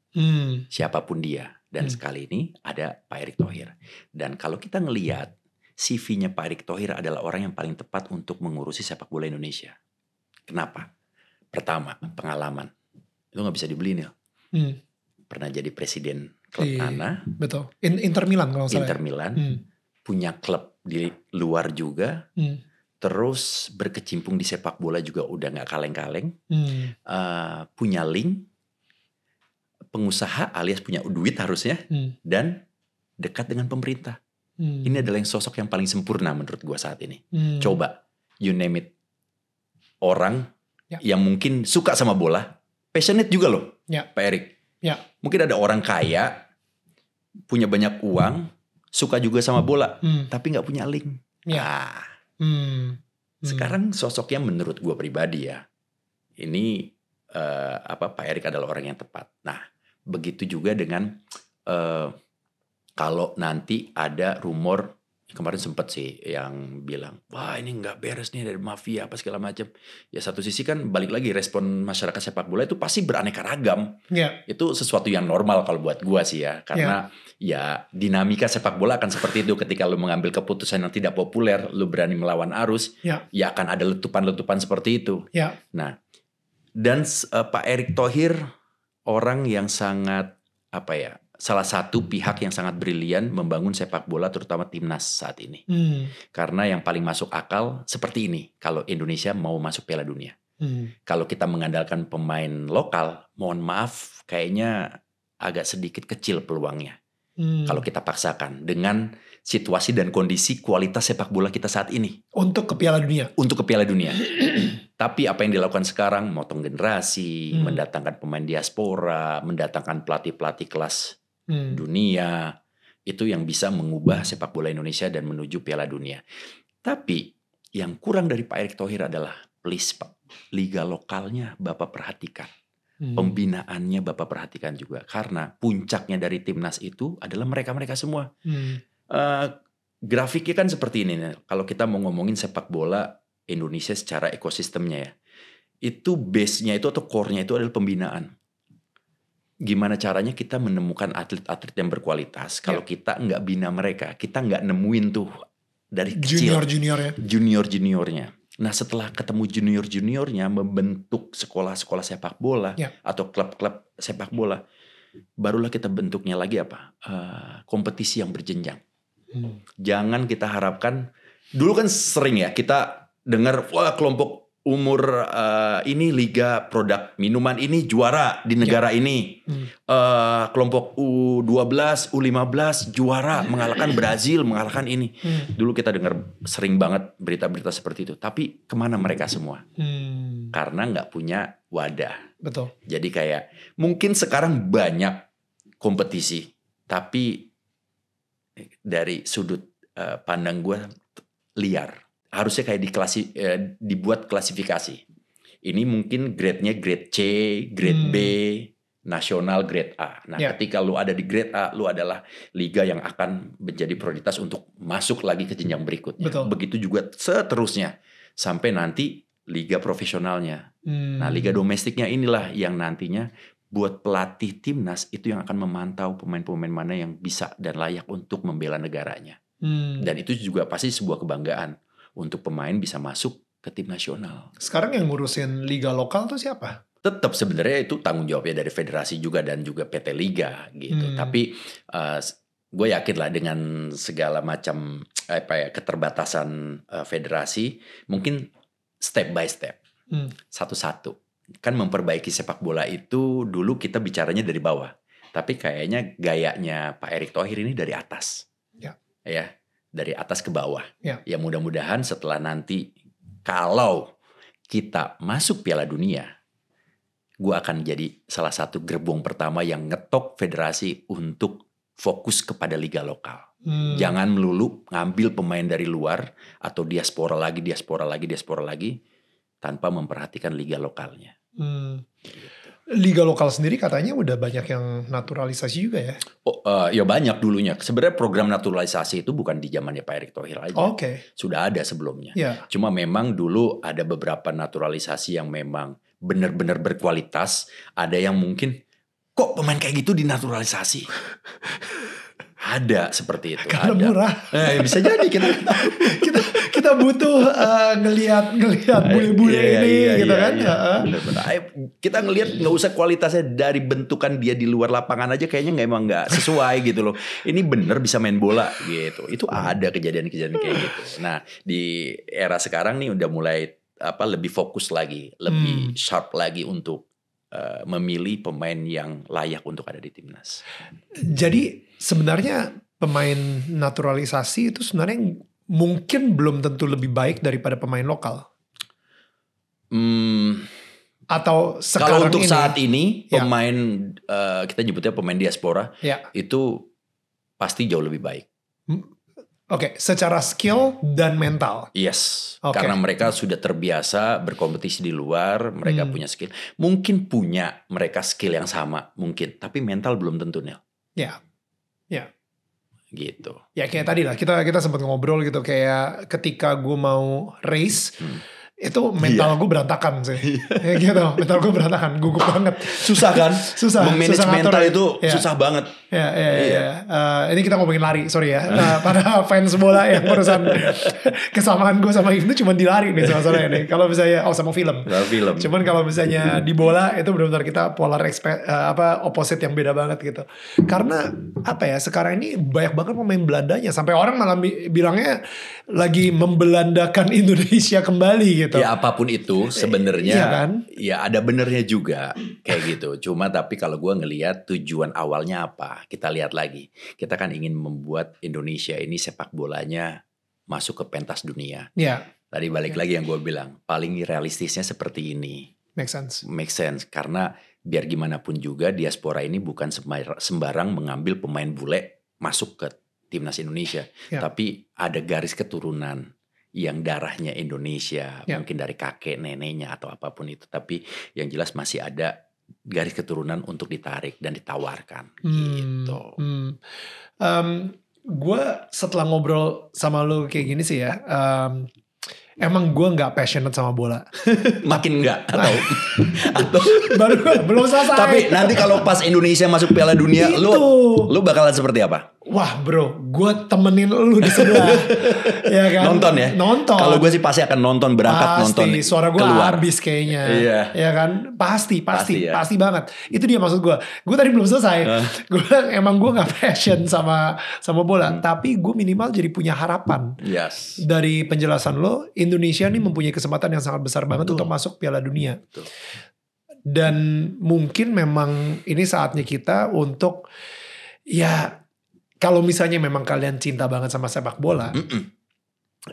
siapapun dia. Dan sekali ini ada Pak Erick Thohir. Dan kalau kita ngelihat CV-nya Pak Erick Thohir adalah orang yang paling tepat untuk mengurusi sepak bola Indonesia. Kenapa? Pertama, pengalaman. Itu gak bisa dibeli nih. Pernah jadi presiden klub Nana. Betul. Inter Milan kalau salah. Inter Milan. Punya klub di luar juga. terus berkecimpung di sepak bola juga udah nggak kaleng-kaleng, punya link, pengusaha alias punya duit harusnya, dan dekat dengan pemerintah. Ini adalah yang sosok yang paling sempurna menurut gue saat ini. Coba, you name it. Orang yang mungkin suka sama bola, passionate juga loh, Pak Erik. Mungkin ada orang kaya, punya banyak uang, suka juga sama bola, tapi nggak punya link. Sekarang sosoknya menurut gue pribadi ya, ini Pak Erik adalah orang yang tepat. Nah, begitu juga dengan kalau nanti ada rumor, kemarin sempat sih yang bilang, wah ini nggak beres nih dari mafia apa segala macam. Ya satu sisi kan balik lagi respon masyarakat sepak bola itu pasti beraneka ragam. Itu sesuatu yang normal kalau buat gua sih ya, karena ya dinamika sepak bola akan seperti itu. Ketika lu mengambil keputusan yang tidak populer, lu berani melawan arus, ya akan ada letupan-letupan seperti itu. Nah, dan Pak Erick Thohir orang yang sangat salah satu pihak yang sangat brilian membangun sepak bola terutama timnas saat ini. Karena yang paling masuk akal seperti ini kalau Indonesia mau masuk Piala Dunia. Kalau kita mengandalkan pemain lokal, mohon maaf kayaknya agak sedikit kecil peluangnya. Kalau kita paksakan dengan situasi dan kondisi kualitas sepak bola kita saat ini. Untuk ke Piala Dunia. Untuk ke Piala Dunia. Tapi apa yang dilakukan sekarang, motong generasi, mendatangkan pemain diaspora, mendatangkan pelatih-pelatih kelas dunia, itu yang bisa mengubah sepak bola Indonesia dan menuju Piala Dunia. Tapi yang kurang dari Pak Erick Thohir adalah, please Pak, liga lokalnya Bapak perhatikan. Pembinaannya Bapak perhatikan juga. Karena puncaknya dari timnas itu adalah mereka-mereka semua. Grafiknya kan seperti ini. Kalau kita mau ngomongin sepak bola Indonesia secara ekosistemnya ya, itu base-nya itu atau core-nya itu adalah pembinaan. Gimana caranya kita menemukan atlet-atlet yang berkualitas kalau kita nggak bina mereka, kita nggak nemuin tuh dari kecil junior-juniornya. Nah setelah ketemu junior-juniornya, membentuk sekolah-sekolah sepak bola atau klub-klub sepak bola, barulah kita bentuknya lagi kompetisi yang berjenjang. Jangan kita harapkan, dulu kan sering ya kita dengar, wah kelompok umur ini liga produk minuman ini juara di negara ini. Kelompok U12, U15 juara mengalahkan Brazil, mengalahkan ini. Dulu kita dengar sering banget berita-berita seperti itu. Tapi kemana mereka semua? Karena nggak punya wadah. Betul. Jadi kayak mungkin sekarang banyak kompetisi, tapi dari sudut pandang gue liar. Harusnya kayak dibuat klasifikasi. Ini mungkin grade-nya grade C, grade B, nasional grade A. Nah, ketika lu ada di grade A, lu adalah liga yang akan menjadi prioritas untuk masuk lagi ke jenjang berikutnya. Betul. Begitu juga seterusnya sampai nanti liga profesionalnya. Nah, liga domestiknya inilah yang nantinya buat pelatih timnas itu yang akan memantau pemain-pemain mana yang bisa dan layak untuk membela negaranya. Dan itu juga pasti sebuah kebanggaan untuk pemain bisa masuk ke tim nasional. Sekarang yang ngurusin liga lokal tuh siapa? Tetap sebenarnya itu tanggung jawabnya dari federasi juga dan juga PT Liga gitu. Tapi gue yakin lah dengan segala macam keterbatasan federasi, mungkin step by step, satu-satu. Kan memperbaiki sepak bola itu dulu kita bicaranya dari bawah, tapi kayaknya gayanya Pak Erick Thohir ini dari atas, ya. Dari atas ke bawah. Ya mudah-mudahan setelah nanti kalau kita masuk Piala Dunia, gue akan jadi salah satu gerbong pertama yang ngetok federasi untuk fokus kepada liga lokal. Jangan melulu ngambil pemain dari luar atau diaspora lagi tanpa memperhatikan liga lokalnya. Liga lokal sendiri katanya udah banyak yang naturalisasi juga ya? Ya banyak dulunya. Sebenarnya program naturalisasi itu bukan di zamannya Pak Erick Thohir aja. Sudah ada sebelumnya. Cuma memang dulu ada beberapa naturalisasi yang memang benar-benar berkualitas. Ada yang mungkin, kok pemain kayak gitu dinaturalisasi? Ada seperti itu. Karena murah. Bisa jadi kita kita butuh ngelihat bule-bule ini gitu kan. Bener-bener. Kita ngelihat nggak usah kualitasnya dari bentukan dia di luar lapangan aja kayaknya emang nggak sesuai gitu loh. Ini bener bisa main bola gitu. Itu ada kejadian-kejadian kayak gitu. Nah di era sekarang nih udah mulai lebih fokus lagi, lebih sharp lagi untuk memilih pemain yang layak untuk ada di timnas. Jadi sebenarnya pemain naturalisasi itu sebenarnya mungkin belum tentu lebih baik daripada pemain lokal. Atau sekarang kalau untuk ini, saat ini pemain kita nyebutnya pemain diaspora itu pasti jauh lebih baik. Oke, secara skill dan mental. Yes, karena mereka sudah terbiasa berkompetisi di luar, mereka punya skill. Mungkin punya mereka skill yang sama, mungkin, tapi mental belum tentu, Nel. Ya. Gitu. Ya kayak tadi lah, kita sempat ngobrol gitu, kayak ketika gue mau race, itu mental gue berantakan sih. Gitu, mental gue berantakan, gugup banget. Susah kan? Susah. Memanage susah mental itu susah banget. Ini kita ngomongin lari, sorry ya. Para fans bola yang urusan kesamaan gue sama Ibnu cuma di lari nih soalnya nih. Kalau misalnya sama film. Cuman kalau misalnya di bola itu benar-benar kita polar opposite yang beda banget gitu. Karena sekarang ini banyak banget pemain Belandanya sampai orang malah bilangnya lagi membelandakan Indonesia kembali gitu. Ya apapun itu sebenarnya iya kan? Ya ada benernya juga kayak gitu. Cuma tapi kalau gue ngelihat tujuan awalnya apa, kita lihat lagi. Kita kan ingin membuat Indonesia ini sepak bolanya masuk ke pentas dunia. Tadi balik lagi yang gue bilang, paling realistisnya seperti ini. Make sense karena biar gimana pun juga diaspora ini bukan sembarang mengambil pemain bule masuk ke timnas Indonesia, tapi ada garis keturunan yang darahnya Indonesia, mungkin dari kakek neneknya atau apapun itu, tapi yang jelas masih ada garis keturunan untuk ditarik dan ditawarkan gitu. Gue setelah ngobrol sama lu kayak gini sih ya, emang gue nggak passionate sama bola. Makin nggak atau baru belum selesai. Tapi nanti kalau pas Indonesia masuk Piala Dunia, lu bakalan seperti apa? Wah bro, gue temenin lu di sebelah. Ya kan? Nonton ya? Nonton. Kalau gue sih pasti akan berangkat nonton. Pasti, suara gue habis kayaknya. Ya kan? Pasti banget. Itu dia maksud gue. Gue tadi belum selesai. Emang gue gak passion sama bola. Tapi gue minimal jadi punya harapan. Yes. Dari penjelasan lo, Indonesia nih mempunyai kesempatan yang sangat besar banget untuk masuk Piala Dunia. Dan mungkin memang ini saatnya kita untuk kalau misalnya memang kalian cinta banget sama sepak bola,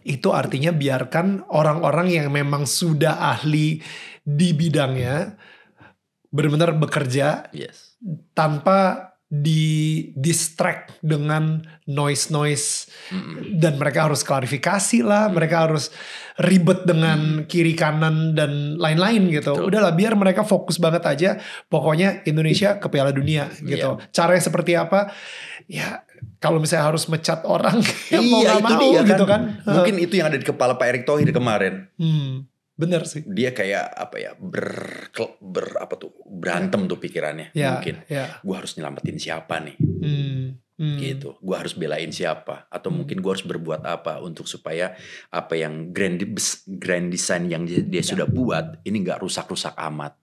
itu artinya biarkan orang-orang yang memang sudah ahli di bidangnya benar-benar bekerja tanpa di-distract dengan noise-noise. Dan mereka harus klarifikasi lah, mereka harus ribet dengan kiri kanan dan lain-lain gitu. Udahlah biar mereka fokus banget aja, pokoknya Indonesia ke Piala Dunia gitu. Caranya seperti apa? Ya kalau misalnya harus mecat orang mau gak mau dia, gitu kan. Mungkin itu yang ada di kepala Pak Erick Thohir kemarin. Bener sih. Dia kayak berantem tuh pikirannya. Mungkin gue harus nyelamatin siapa nih. Gitu. Gue harus belain siapa. Atau mungkin gue harus berbuat apa untuk supaya apa yang grand design yang dia sudah buat ini gak rusak-rusak amat.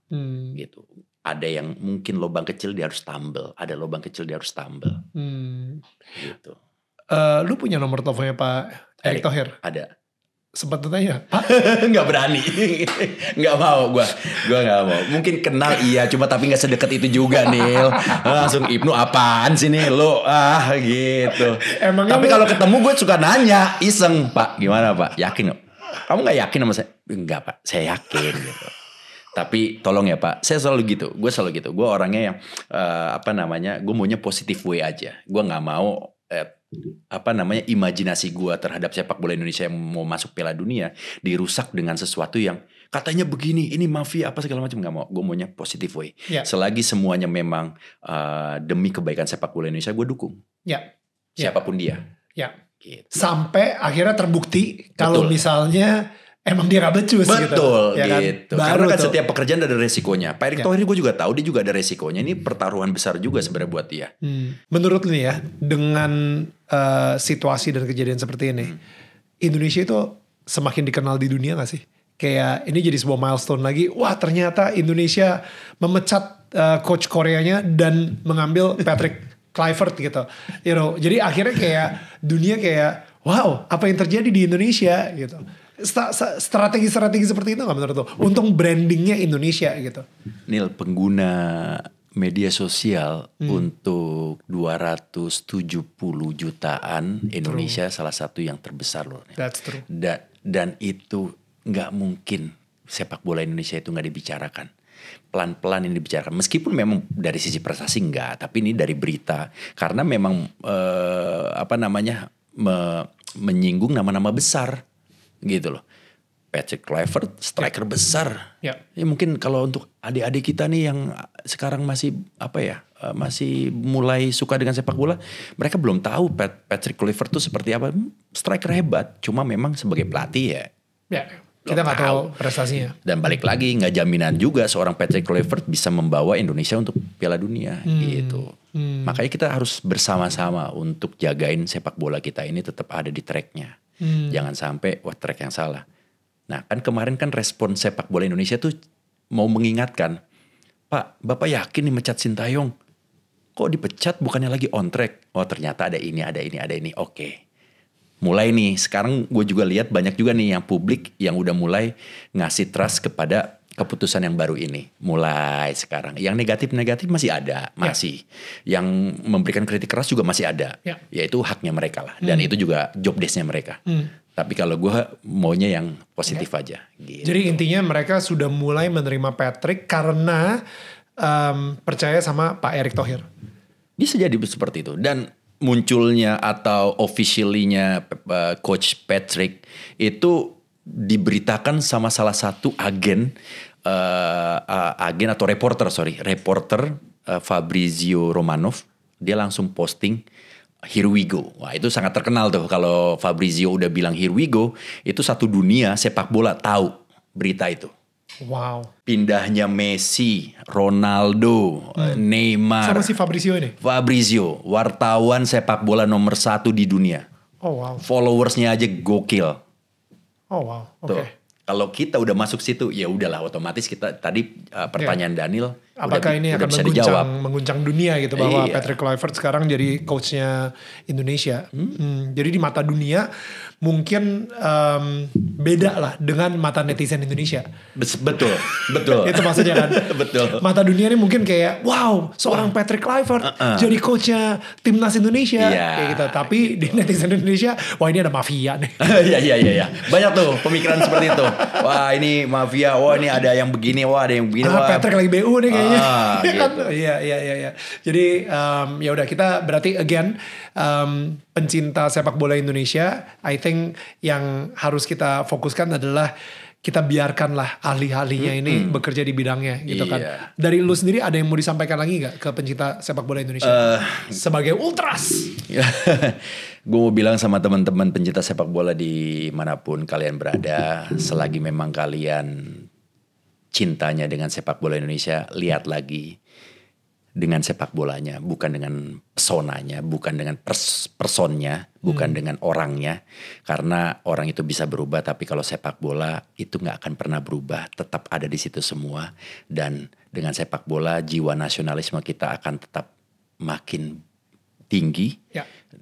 Gitu. Ada yang mungkin lubang kecil dia harus tumble, ada lubang kecil dia harus tumble. Gitu. Lu punya nomor teleponnya Pak Erick Thohir? Ada. Sempat tanya, Pak? Nggak berani, nggak mau gue nggak mau. Mungkin kenal iya, cuma tapi nggak sedekat itu juga Nil. Langsung Ibnu apaan sih nih lo gitu. Emangnya tapi kalau ketemu gue suka nanya, iseng Pak, gimana Pak? Yakin nggak? Kamu nggak yakin sama saya? Enggak Pak, saya yakin gitu. Tapi tolong ya Pak, saya selalu gitu. Gue selalu gitu. Gue orangnya yang gue maunya positive way aja. Gue nggak mau imajinasi gue terhadap sepak bola Indonesia yang mau masuk Piala Dunia dirusak dengan sesuatu yang katanya begini, ini mafia apa segala macam. Nggak mau. Gue maunya positive way. Selagi semuanya memang demi kebaikan sepak bola Indonesia, gue dukung. Siapapun dia. Gitu. Sampai akhirnya terbukti kalau misalnya emang dia gak becus gitu. Betul gitu. Karena kan setiap pekerjaan ada resikonya. Pak Erick Thohir gue juga tahu dia juga ada resikonya. Ini pertaruhan besar juga sebenarnya buat dia. Menurut lu ya, dengan situasi dan kejadian seperti ini, Indonesia itu semakin dikenal di dunia gak sih? Kayak ini jadi sebuah milestone lagi. Wah ternyata Indonesia memecat coach Koreanya dan mengambil Patrick Kluivert gitu. You know, jadi akhirnya kayak dunia kayak wow apa yang terjadi di Indonesia gitu. Strategi-strategi seperti itu gak menurut lo? Untung brandingnya Indonesia gitu. Nil, pengguna media sosial untuk 270 jutaan Indonesia salah satu yang terbesar loh. That's true. Dan itu nggak mungkin sepak bola Indonesia itu nggak dibicarakan. Pelan-pelan ini dibicarakan. Meskipun memang dari sisi prestasi enggak, tapi ini dari berita. Karena memang menyinggung nama-nama besar gitu loh. Patrick Kluivert, striker besar. Ya mungkin kalau untuk adik-adik kita nih yang sekarang masih masih mulai suka dengan sepak bola, mereka belum tahu Patrick Kluivert itu seperti apa. Striker hebat, cuma memang sebagai pelatih ya kita nggak tahu prestasinya. Dan balik lagi nggak jaminan juga seorang Patrick Kluivert bisa membawa Indonesia untuk Piala Dunia gitu. Makanya kita harus bersama-sama untuk jagain sepak bola kita ini tetap ada di tracknya. Jangan sampai track yang salah. Nah kan kemarin kan respon sepak bola Indonesia tuh mau mengingatkan, Pak, Bapak yakin nih mecat Sintayong? Kok dipecat bukannya lagi on track? Oh ternyata ada ini. Oke. Mulai nih, sekarang gue juga lihat banyak juga nih yang publik yang udah mulai ngasih trust kepada keputusan yang baru ini. Mulai sekarang. Yang negatif-negatif masih ada, masih. Yang memberikan kritik keras juga masih ada. Yaitu haknya mereka lah. Dan itu juga job desk-nya mereka. Tapi kalau gue maunya yang positif aja. Gitu. Jadi intinya mereka sudah mulai menerima Patrick karena percaya sama Pak Erick Thohir. Bisa jadi seperti itu. Dan munculnya atau officially-nya Coach Patrick itu diberitakan sama salah satu agen atau reporter Fabrizio Romano. Dia langsung posting Here we go. Wah itu sangat terkenal tuh kalau Fabrizio udah bilang here we go, itu satu dunia sepak bola tahu berita itu. Wow. Pindahnya Messi, Ronaldo, Neymar. Sama si Fabrizio ini? Fabrizio, wartawan sepak bola nomor 1 di dunia. Oh wow. Followersnya aja gokil. Oh wow. Oke. Okay. Kalau kita udah masuk situ, ya udahlah otomatis kita tadi pertanyaan Daniel. Apakah ini akan mengguncang dunia gitu bahwa Patrick Kluivert sekarang jadi coachnya Indonesia. Jadi di mata dunia mungkin beda lah dengan mata netizen Indonesia. Betul. Itu maksudnya kan. Betul. Mata dunia ini mungkin kayak wow seorang Patrick Kluivert jadi coachnya timnas Indonesia kayak gitu. Tapi di netizen Indonesia wah ini ada mafia nih. Iya. Banyak tuh pemikiran seperti itu. Wah ini mafia. Wah ini ada yang begini. Wah ada yang begini. Patrick lagi BU nih kayaknya. Gitu. Iya. Jadi ya udah kita berarti again pencinta sepak bola Indonesia, I think yang harus kita fokuskan adalah kita biarkanlah ahli-ahlinya ini bekerja di bidangnya gitu kan. Dari lu sendiri ada yang mau disampaikan lagi nggak ke pencinta sepak bola Indonesia sebagai ultras? Gue mau bilang sama teman-teman pencinta sepak bola dimanapun kalian berada, selagi memang kalian cintanya dengan sepak bola Indonesia, lihat lagi dengan sepak bolanya, bukan dengan pesonanya, bukan dengan personnya, bukan dengan orangnya. Karena orang itu bisa berubah, tapi kalau sepak bola itu nggak akan pernah berubah, tetap ada di situ semua. Dan dengan sepak bola, jiwa nasionalisme kita akan tetap makin tinggi.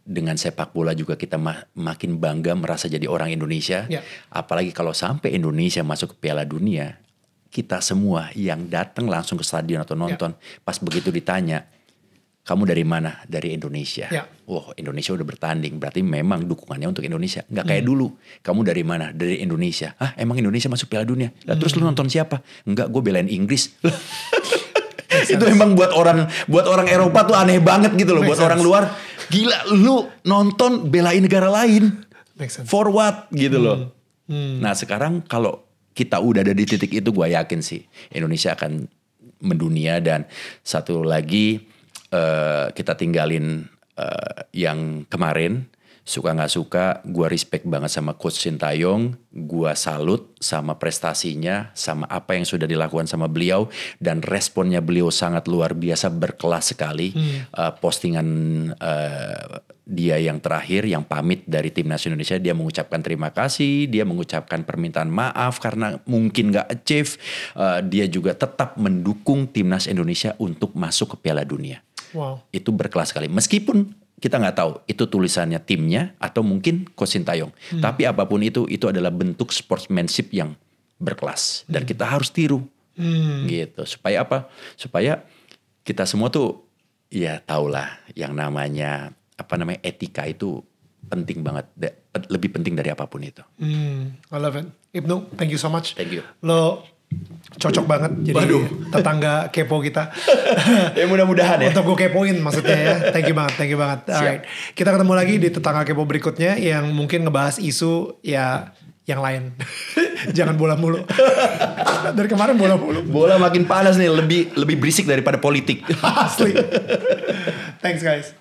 Dengan sepak bola juga kita makin bangga merasa jadi orang Indonesia. Apalagi kalau sampai Indonesia masuk ke Piala Dunia, kita semua yang datang langsung ke stadion atau nonton, pas begitu ditanya, kamu dari mana? Dari Indonesia. Wah, Indonesia udah bertanding, berarti memang dukungannya untuk Indonesia. Nggak kayak dulu, kamu dari mana? Dari Indonesia. Hah, emang Indonesia masuk Piala Dunia? Lah terus lu nonton siapa? Enggak, gue belain Inggris. Itu emang buat orang Eropa tuh aneh banget gitu loh. Buat orang luar, gila lu nonton belain negara lain. For what gitu loh. Nah sekarang kalau kita udah ada di titik itu, gue yakin sih Indonesia akan mendunia. Dan satu lagi kita tinggalin yang kemarin Suka gak suka, gue respect banget sama Coach Sintayong. Gue salut sama prestasinya, sama apa yang sudah dilakukan sama beliau. Dan responnya beliau sangat luar biasa, berkelas sekali. Postingan dia yang terakhir, yang pamit dari Timnas Indonesia, dia mengucapkan terima kasih, dia mengucapkan permintaan maaf karena mungkin gak achieve. Dia juga tetap mendukung Timnas Indonesia untuk masuk ke Piala Dunia. Wow. Itu berkelas sekali. Meskipun kita nggak tahu itu tulisannya timnya atau mungkin Coach Sintayong. Tapi apapun itu adalah bentuk sportsmanship yang berkelas dan kita harus tiru. Gitu. Supaya apa? Supaya kita semua tuh ya tahulah yang namanya etika itu penting banget, lebih penting dari apapun itu. I love it. Ibnu, thank you so much. Thank you. Lo cocok banget jadi tetangga kepo kita. Ya mudah-mudahan ya. Untuk gue kepoin maksudnya ya. Thank you banget. Alright. Kita ketemu lagi di tetangga kepo berikutnya yang mungkin ngebahas isu ya yang lain. Jangan bola mulu. Dari kemarin bola mulu. Bola makin panas nih, lebih berisik daripada politik. Asli. Thanks guys.